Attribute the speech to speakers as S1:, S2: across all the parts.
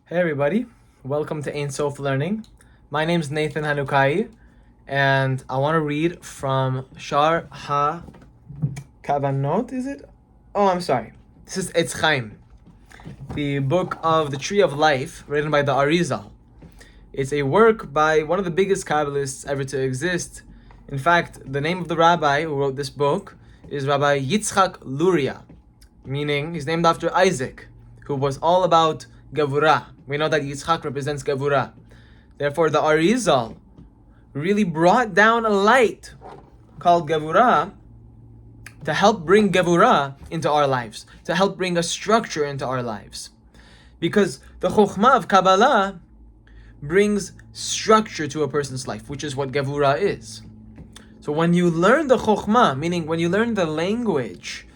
S1: Hey everybody, welcome to Ein Sof Learning. My name is Nathan Hanokaee, and I want to read from Shar HaKavanot, is it? Oh, I'm sorry. This is Eitz Chaim, the book of the Tree of Life, written by the Arizal. It's a work by one of the biggest Kabbalists ever to exist. In fact, the name of the rabbi who wrote this book is Rabbi Yitzchak Luria, meaning he's named after Isaac, who was all about Gevurah. We know that Yitzchak represents Gevurah. Therefore, the Arizal really brought down a light called Gevurah to help bring Gevurah into our lives, to help bring a structure into our lives. Because the Chokhmah of Kabbalah brings structure to a person's life, which is what Gevurah is. So when you learn the Chokhmah, meaning when you learn the language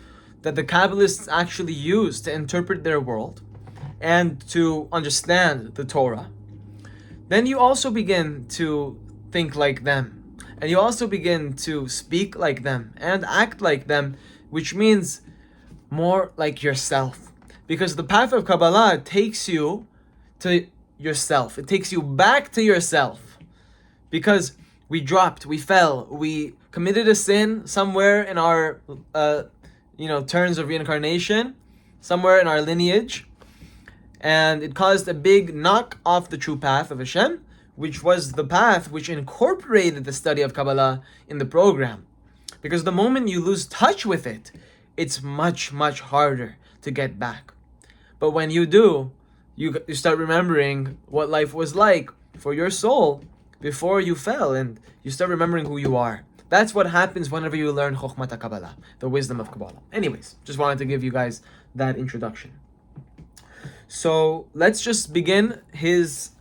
S1: that the Kabbalists actually use to interpret their world, and to understand the Torah, then you also begin to think like them. And you also begin to speak like them and act like them, which means more like yourself. Because the path of Kabbalah takes you to yourself. It takes you back to yourself. Because we dropped, we fell, we committed a sin somewhere in our turns of reincarnation, somewhere in our lineage, and it caused a big knock off the true path of Hashem, which was the path which incorporated the study of Kabbalah in the program. Because the moment you lose touch with it, it's much, much harder to get back. But when you do, you start remembering what life was like for your soul before you fell, and you start remembering who you are. That's what happens whenever you learn Chokhmat Kabbalah, the wisdom of Kabbalah. Anyways, just wanted to give you guys that introduction. So let's just begin his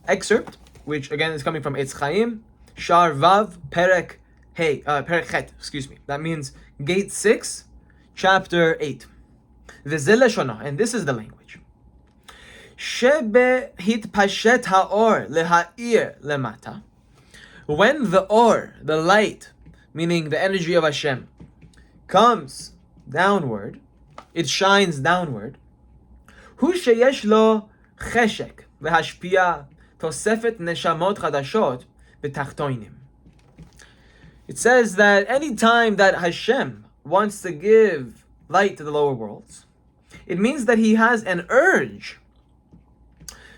S1: excerpt, which again is coming from Eitz Chaim, Shar Vav, Perek Chet, That means gate 6, chapter 8. V'zeh leshona, and this is the language. Shebe hitpashet haor leha'ir lemata. When the or, the light, meaning the energy of Hashem, comes downward, it shines downward. הוא שיש לו חשק להשפיע תוספת נשמות חדשות בתחתונים. It says that any time that Hashem wants to give light to the lower worlds, it means that he has an urge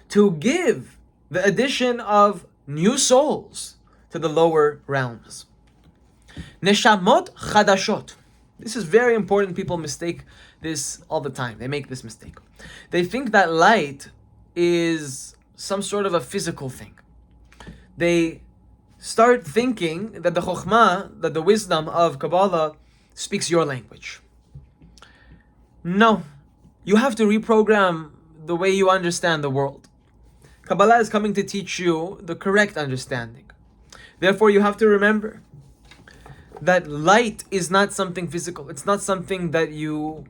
S1: to give the addition of new souls to the lower realms. Neshamot chadashot. This is very important. People mistake this all the time. They make this mistake. They think that light is some sort of a physical thing. They start thinking that the chokhmah, that the wisdom of Kabbalah speaks your language. No. You have to reprogram the way you understand the world. Kabbalah is coming to teach you the correct understanding. Therefore, you have to remember that light is not something physical. It's not something that you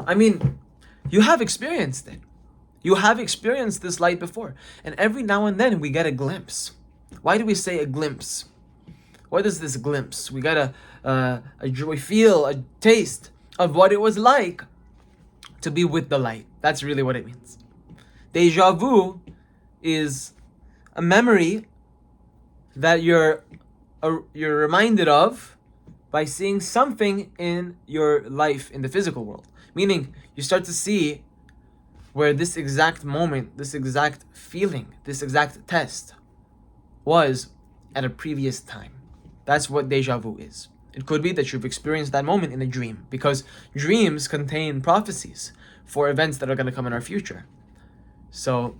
S1: have experienced it. You have experienced this light before. And every now and then we get a glimpse. Why do we say a glimpse? What is this glimpse? We got we feel a taste of what it was like to be with the light. That's really what it means. Deja vu is a memory that you're reminded of by seeing something in your life in the physical world. Meaning, you start to see where this exact moment, this exact feeling, this exact test was at a previous time. That's what deja vu is. It could be that you've experienced that moment in a dream, because dreams contain prophecies for events that are going to come in our future. So,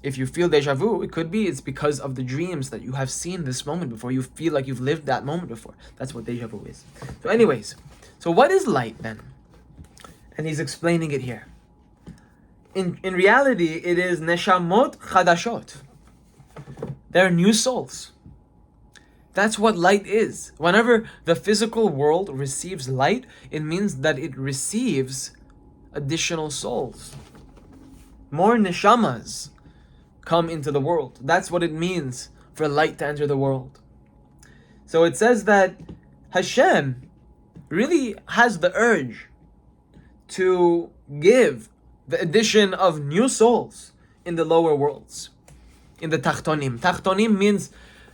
S1: if you feel deja vu, it could be it's because of the dreams that you have seen this moment before. You feel like you've lived that moment before. That's what deja vu is. So anyways, so what is light then? And he's explaining it here. In reality, it is neshamot chadashot. They're new souls. That's what light is. Whenever the physical world receives light, it means that it receives additional souls. More neshamas come into the world. That's what it means for light to enter the world. So it says that Hashem really has the urge to give the addition of new souls in the lower worlds, in the tachtonim. Tachtonim means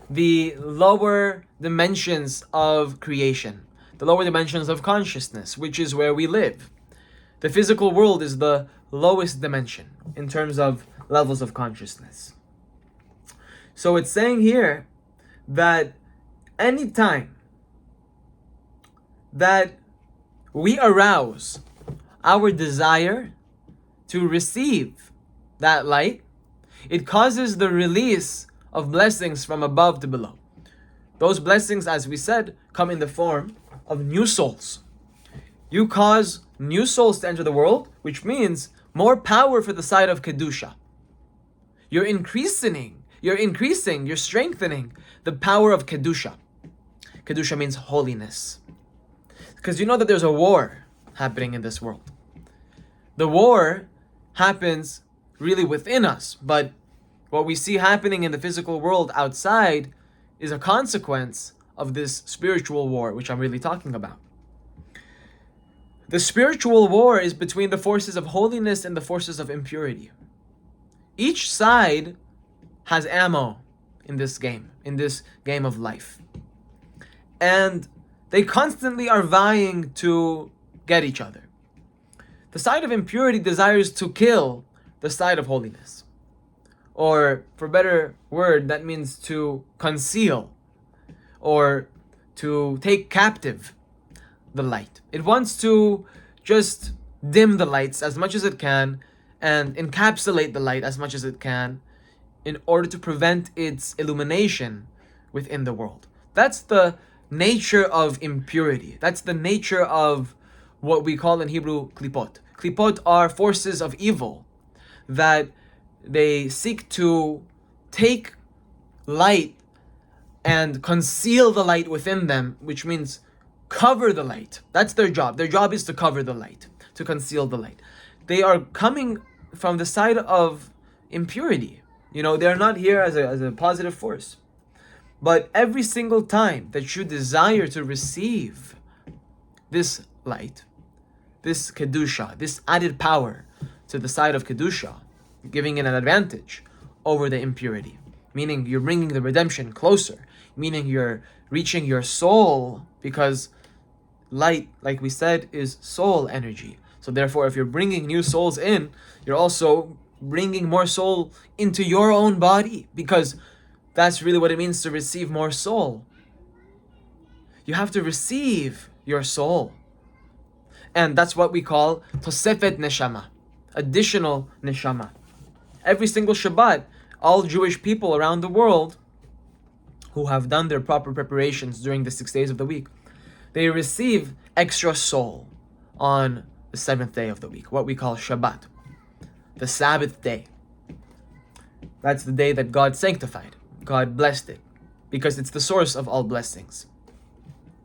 S1: the lower dimensions of creation, the lower dimensions of consciousness, which is where we live. The physical world is the lowest dimension in terms of levels of consciousness. So it's saying here that any time that we arouse our desire to receive that light, it causes the release of blessings from above to below. Those blessings, as we said, come in the form of new souls. You cause new souls to enter the world, which means more power for the side of Kedusha. You're increasing, you're strengthening the power of Kedusha. Kedusha means holiness. Because you know that there's a war happening in this world. The war happens really within us, but what we see happening in the physical world outside is a consequence of this spiritual war, which I'm really talking about. The spiritual war is between the forces of holiness and the forces of impurity. Each side has ammo in this game of life. And they constantly are vying to get each other. The side of impurity desires to kill the side of holiness. Or, for a better word, that means to conceal or to take captive the light. It wants to just dim the lights as much as it can and encapsulate the light as much as it can in order to prevent its illumination within the world. That's the nature of impurity. That's the nature of what we call in Hebrew klipot. Klipot are forces of evil that they seek to take light and conceal the light within them, which means cover the light. That's their job. Their job is to cover the light, to conceal the light. They are coming from the side of impurity. They're not here as a positive force. But every single time that you desire to receive this light, this Kedusha, this added power to the side of Kedusha, giving it an advantage over the impurity, meaning you're bringing the redemption closer, meaning you're reaching your soul, because light, like we said, is soul energy. So therefore, if you're bringing new souls in, you're also bringing more soul into your own body, because that's really what it means to receive more soul. You have to receive your soul. And that's what we call tosefet neshama, additional neshama. Every single Shabbat, all Jewish people around the world who have done their proper preparations during the 6 days of the week, they receive extra soul on the 7th day of the week, what we call Shabbat, the Sabbath day. That's the day that God sanctified. God blessed it, because it's the source of all blessings.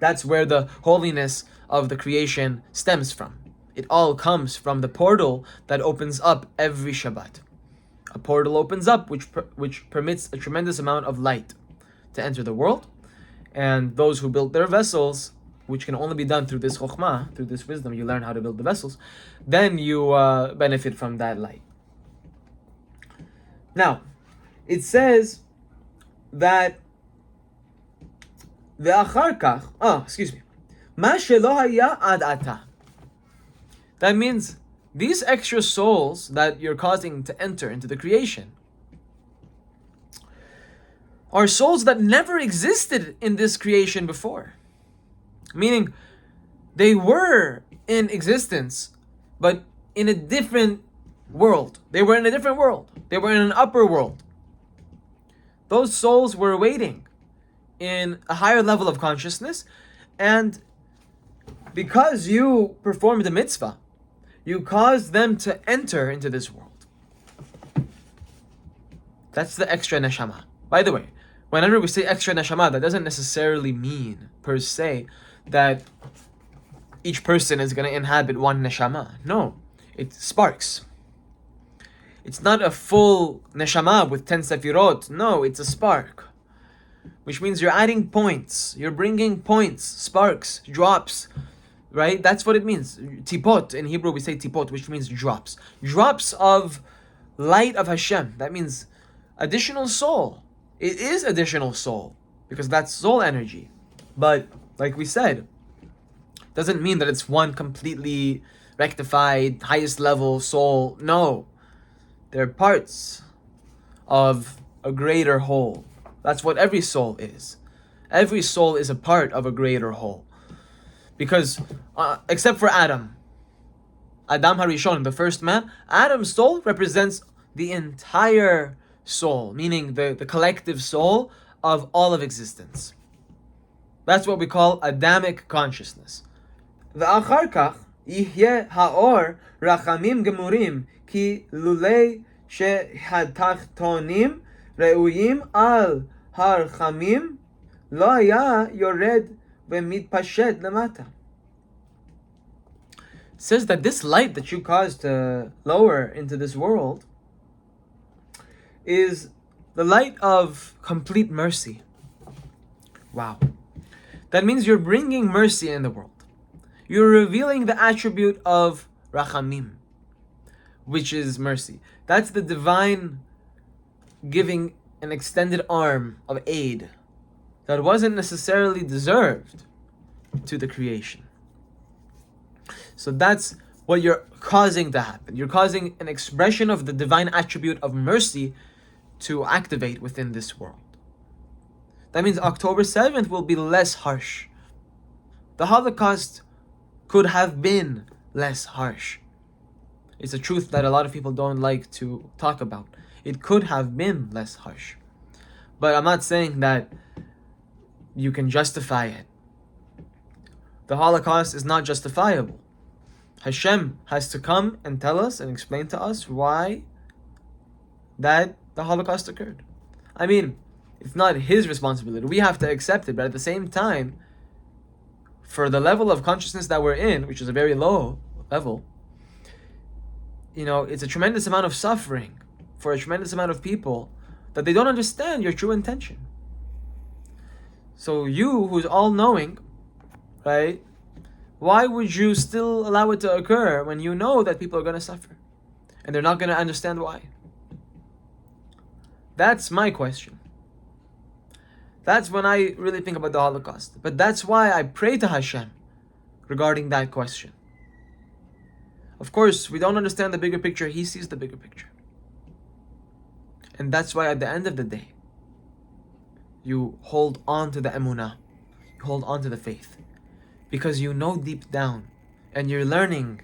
S1: That's where the holiness of the creation stems from. It all comes from the portal that opens up every Shabbat. A portal opens up which permits a tremendous amount of light to enter the world, and those who built their vessels, which can only be done through this chokhmah, through this wisdom, you learn how to build the vessels, then you benefit from that light. Now, it says that מה שלא היה עד עתה. That means these extra souls that you're causing to enter into the creation are souls that never existed in this creation before. Meaning, they were in existence, but in a different world. They were in a different world. They were in an upper world. Those souls were waiting in a higher level of consciousness, and because you performed the mitzvah, you caused them to enter into this world. That's the extra neshama. By the way, whenever we say extra neshama, that doesn't necessarily mean, per se, that each person is going to inhabit one neshama. No, it sparks. It's not a full neshama with 10 sefirot. No, it's a spark. Which means you're adding points. You're bringing points, sparks, drops. Right? That's what it means. Tipot. In Hebrew we say tipot, which means drops. Drops of light of Hashem. That means additional soul. It is additional soul because that's soul energy. But like we said, doesn't mean that it's one completely rectified, highest level soul. No. They're parts of a greater whole. That's what every soul is. Every soul is a part of a greater whole. Because, except for Adam Harishon, the first man, Adam's soul represents the entire soul, meaning the collective soul of all of existence. That's what we call Adamic consciousness. ואחר כך יהיה האור רחמים גמורים כי לולי שהתחתונים ראויים על הרחמים לא היה יורד ומתפשט למטה. Says that this light that you caused to lower into this world is the light of complete mercy. Wow. That means you're bringing mercy in the world. You're revealing the attribute of rachamim, which is mercy. That's the divine giving an extended arm of aid that wasn't necessarily deserved to the creation. So that's what you're causing to happen. You're causing an expression of the divine attribute of mercy to activate within this world. That means October 7th will be less harsh. The Holocaust could have been less harsh. It's a truth that a lot of people don't like to talk about. It could have been less harsh. But I'm not saying that you can justify it. The Holocaust is not justifiable. Hashem has to come and tell us and explain to us why that the Holocaust occurred. I mean, it's not his responsibility. We have to accept it, but at the same time, for the level of consciousness that we're in, which is a very low level, it's a tremendous amount of suffering for a tremendous amount of people that they don't understand your true intention. So you, who's all-knowing, right, why would you still allow it to occur when you know that people are going to suffer and they're not going to understand why? That's my question. That's when I really think about the Holocaust. But that's why I pray to Hashem regarding that question. Of course, we don't understand the bigger picture. He sees the bigger picture. And that's why at the end of the day, you hold on to the emunah. You hold on to the faith. Because you know deep down, and you're learning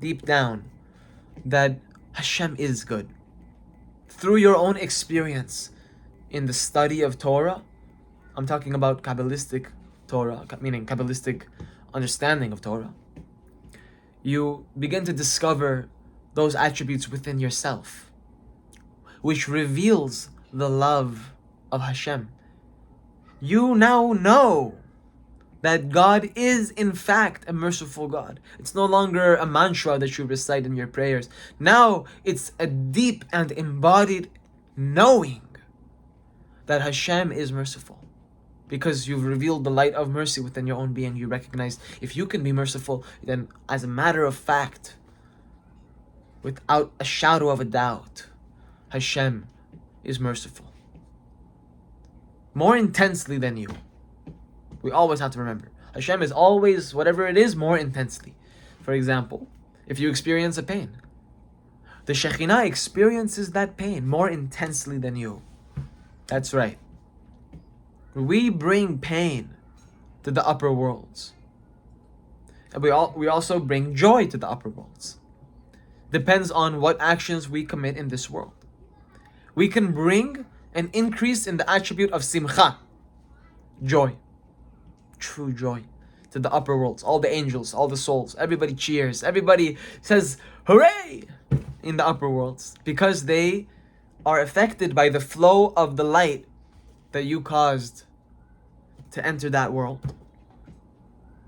S1: deep down, that Hashem is good. Through your own experience in the study of Torah, I'm talking about Kabbalistic Torah, meaning Kabbalistic understanding of Torah, you begin to discover those attributes within yourself, which reveals the love of Hashem. You now know that God is in fact a merciful God. It's no longer a mantra that you recite in your prayers. Now it's a deep and embodied knowing that Hashem is merciful. Because you've revealed the light of mercy within your own being. You recognize if you can be merciful, then as a matter of fact, without a shadow of a doubt, Hashem is merciful. More intensely than you. We always have to remember. Hashem is always, whatever it is, more intensely. For example, if you experience a pain, the Shekhinah experiences that pain more intensely than you. That's right. We bring pain to the upper worlds. And we also bring joy to the upper worlds. Depends on what actions we commit in this world. We can bring an increase in the attribute of simcha, joy, true joy, to the upper worlds. All the angels, all the souls, everybody cheers, everybody says hooray in the upper worlds because they are affected by the flow of the light that you caused to enter that world.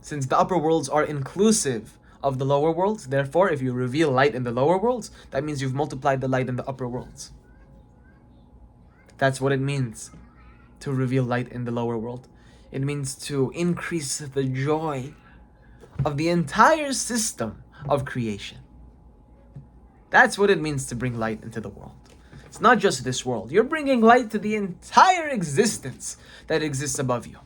S1: Since the upper worlds are inclusive of the lower worlds, therefore if you reveal light in the lower worlds, that means you've multiplied the light in the upper worlds. That's what it means to reveal light in the lower world. It means to increase the joy of the entire system of creation. That's what it means to bring light into the world. It's not just this world. You're bringing light to the entire existence that exists above you.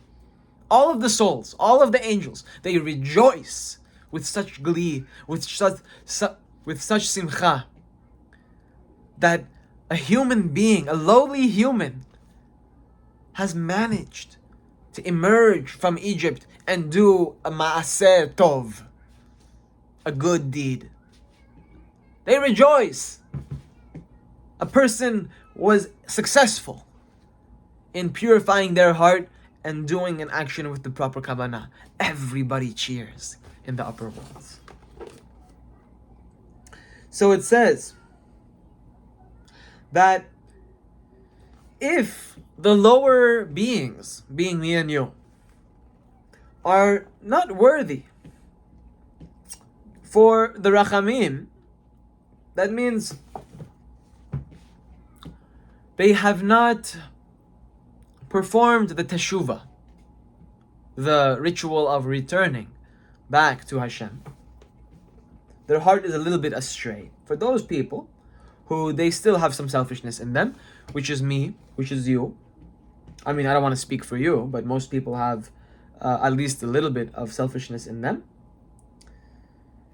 S1: All of the souls, all of the angels, they rejoice with such glee, with such simcha, that a human being, a lowly human, has managed to emerge from Egypt and do a ma'aseh tov, a good deed. They rejoice. A person was successful in purifying their heart and doing an action with the proper kavanah. Everybody cheers in the upper worlds. So it says that if the lower beings, being me and you, are not worthy for the rachamim, that means they have not performed the teshuvah, the ritual of returning back to Hashem. Their heart is a little bit astray. For those people who they still have some selfishness in them, which is me, which is you. I mean, I don't want to speak for you, but most people have at least a little bit of selfishness in them.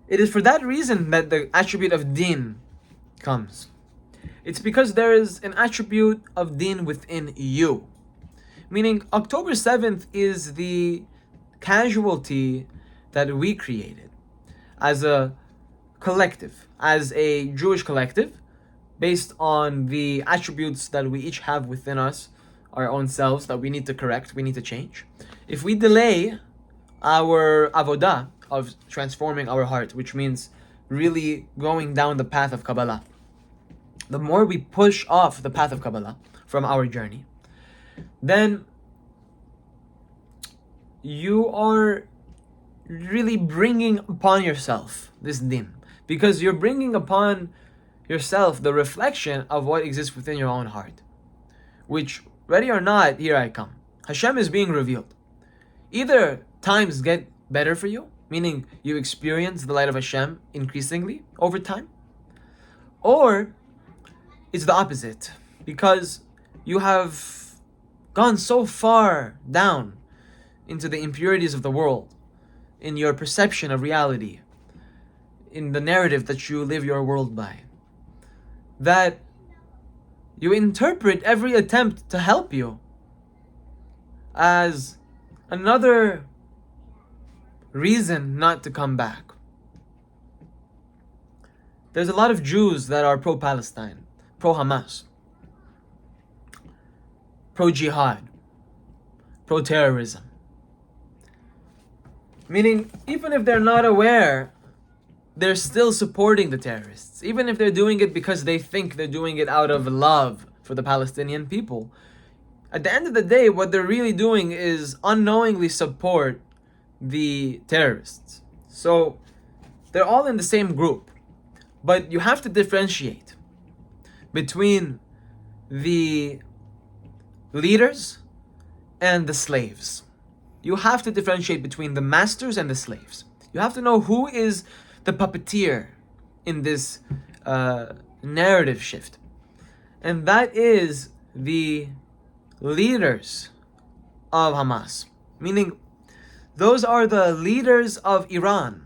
S1: It is for that reason that the attribute of din comes. It's because there is an attribute of din within you. Meaning, October 7th is the casualty that we created as a collective, as a Jewish collective, based on the attributes that we each have within us, our own selves, that we need to correct, we need to change. If we delay our avodah of transforming our heart, which means really going down the path of Kabbalah, the more we push off the path of Kabbalah from our journey, then you are really bringing upon yourself this din, because you're bringing upon yourself the reflection of what exists within your own heart, which, ready or not, here I come. Hashem is being revealed. Either times get better for you, meaning you experience the light of Hashem increasingly over time, or it's the opposite, because you have gone so far down into the impurities of the world, in your perception of reality, in the narrative that you live your world by, that you interpret every attempt to help you as another reason not to come back. There's a lot of Jews that are pro-Palestine, pro-Hamas, pro-jihad, pro-terrorism. Meaning, even if they're not aware, they're still supporting the terrorists. Even if they're doing it because they think they're doing it out of love for the Palestinian people. At the end of the day, what they're really doing is unknowingly support the terrorists. So, they're all in the same group. But you have to differentiate between the leaders and the slaves. You have to differentiate between the masters and the slaves. You have to know who is the puppeteer in this narrative shift. And that is the leaders of Hamas. Meaning, those are the leaders of Iran,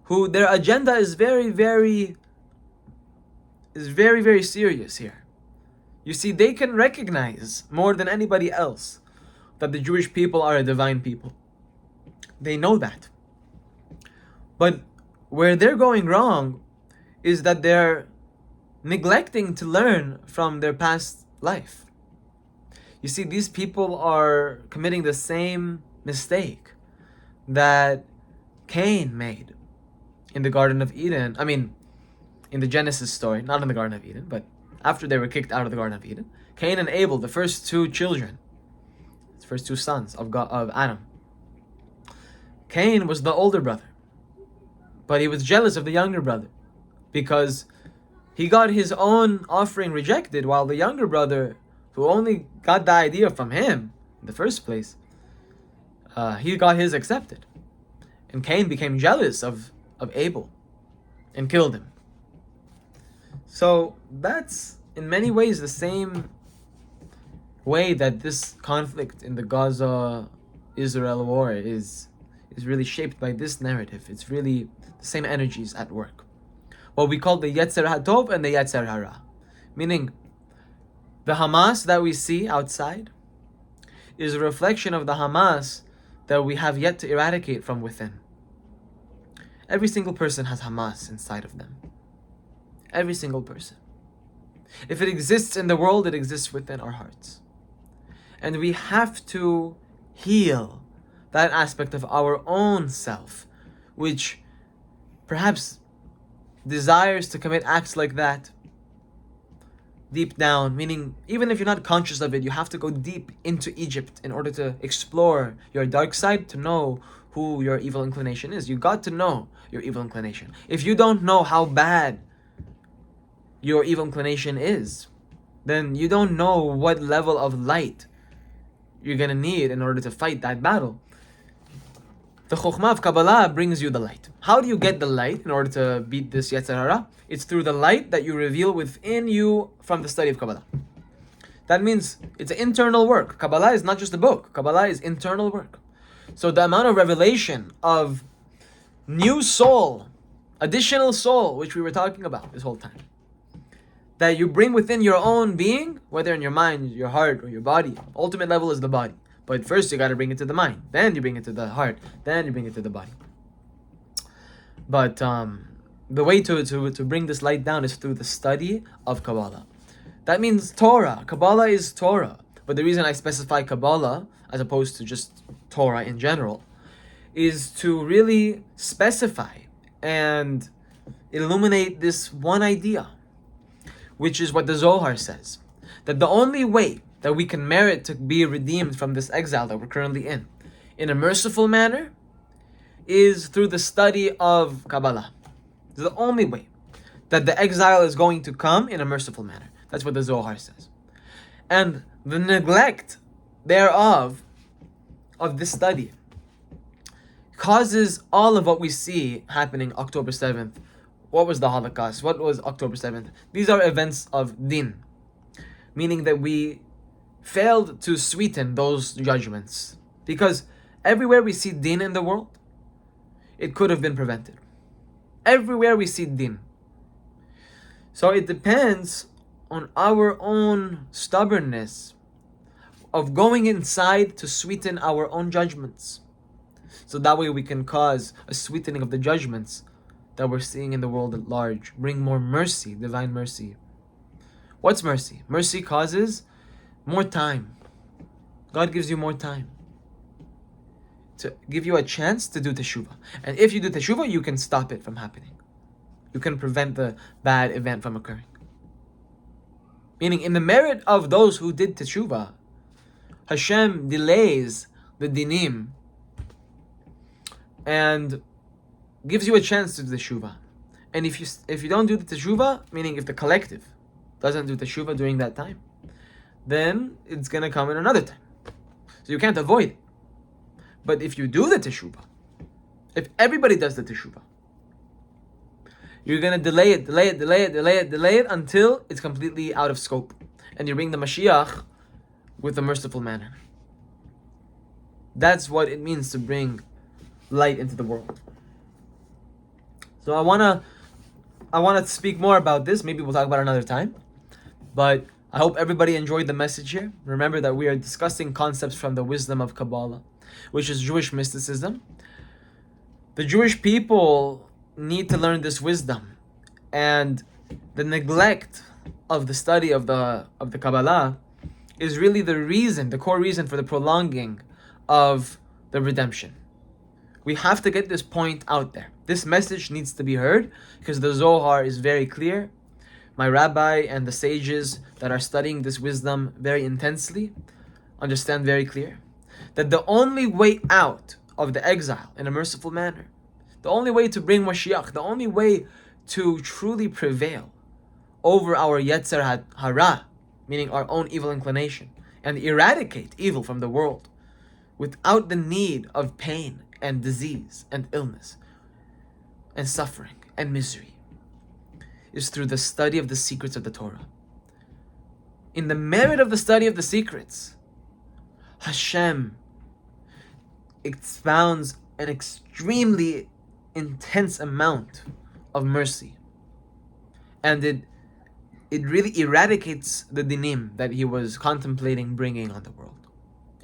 S1: who their agenda is very, very serious here. You see, they can recognize more than anybody else that the Jewish people are a divine people. They know that. But where they're going wrong is that they're neglecting to learn from their past life. You see, these people are committing the same mistake that Cain made in the Garden of Eden. I mean, in the Genesis story, not in the Garden of Eden, but after they were kicked out of the Garden of Eden, Cain and Abel, the first two children, the first two sons of Adam. Cain was the older brother, but he was jealous of the younger brother because he got his own offering rejected, while the younger brother, who only got the idea from him in the first place, he got his accepted. And Cain became jealous of Abel and killed him. So that's in many ways the same way that this conflict in the Gaza-Israel war is really shaped by this narrative. It's really the same energies at work. What we call the Yetzer HaTov and the Yetzer Hara. Meaning, the Hamas that we see outside is a reflection of the Hamas that we have yet to eradicate from within. Every single person has Hamas inside of them. Every single person. If it exists in the world, it exists within our hearts. And we have to heal that aspect of our own self, which perhaps desires to commit acts like that deep down, meaning even if you're not conscious of it, you have to go deep into Egypt in order to explore your dark side, to know who your evil inclination is. You got to know your evil inclination. If you don't know how bad your evil inclination is, then you don't know what level of light you're gonna need in order to fight that battle. The Chokhmah of Kabbalah brings you the light. How do you get the light in order to beat this Yetzer Hara? It's through the light that you reveal within you from the study of Kabbalah. That means it's an internal work. Kabbalah is not just a book. Kabbalah is internal work. So the amount of revelation of new soul, additional soul, which we were talking about this whole time, that you bring within your own being, whether in your mind, your heart, or your body. Ultimate level is the body. But first you got to bring it to the mind. Then you bring it to the heart. Then you bring it to the body. But the way to bring this light down is through the study of Kabbalah. That means Torah. Kabbalah is Torah. But the reason I specify Kabbalah, as opposed to just Torah in general, is to really specify and illuminate this one idea, which is what the Zohar says, that the only way that we can merit to be redeemed from this exile that we're currently in a merciful manner, is through the study of Kabbalah. It's the only way that the exile is going to come in a merciful manner. That's what the Zohar says. And the neglect thereof, of this study, causes all of what we see happening October 7th. What was the Holocaust? What was October 7th? These are events of din, meaning that we failed to sweeten those judgments. Because everywhere we see din in the world, it could have been prevented. Everywhere we see din. So it depends on our own stubbornness of going inside to sweeten our own judgments. So that way we can cause a sweetening of the judgments that we're seeing in the world at large. Bring more mercy, divine mercy. What's mercy? Mercy causes more time. God gives you more time to give you a chance to do teshuvah. And if you do teshuvah, you can stop it from happening. You can prevent the bad event from occurring. Meaning, in the merit of those who did teshuvah, Hashem delays the dinim and gives you a chance to do the teshuvah. And if you don't do the teshuvah, meaning if the collective doesn't do teshuvah during that time, then it's gonna come in another time. So you can't avoid it. But if you do the teshuvah, if everybody does the teshuvah, you're gonna delay it until it's completely out of scope. And you bring the Mashiach with a merciful manner. That's what it means to bring light into the world. So I wanna speak more about this. Maybe we'll talk about it another time. But I hope everybody enjoyed the message here. Remember that we are discussing concepts from the wisdom of Kabbalah, which is Jewish mysticism. The Jewish people need to learn this wisdom, and the neglect of the study of the Kabbalah is really the core reason for the prolonging of the redemption. We have to get this point out there. This message needs to be heard because the Zohar is very clear. My rabbi and the sages that are studying this wisdom very intensely understand very clear that the only way out of the exile in a merciful manner, the only way to bring Mashiach, the only way to truly prevail over our Yetzer Hara, meaning our own evil inclination, and eradicate evil from the world without the need of pain and disease and illness and suffering and misery, is through the study of the secrets of the Torah. In the merit of the study of the secrets, Hashem expounds an extremely intense amount of mercy. And it really eradicates the dinim that he was contemplating bringing on the world.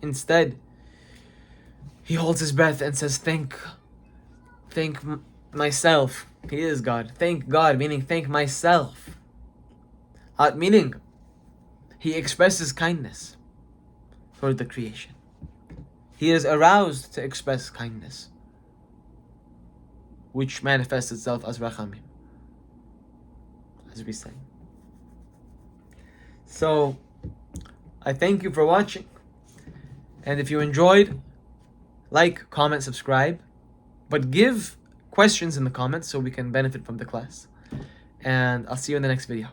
S1: Instead, he holds his breath and says, thank myself. He is God. Thank God, meaning thank myself. Meaning, he expresses kindness toward the creation. He is aroused to express kindness, which manifests itself as rachamim, as we say. So, I thank you for watching. And if you enjoyed, like, comment, subscribe. But give questions in the comments so we can benefit from the class. And I'll see you in the next video.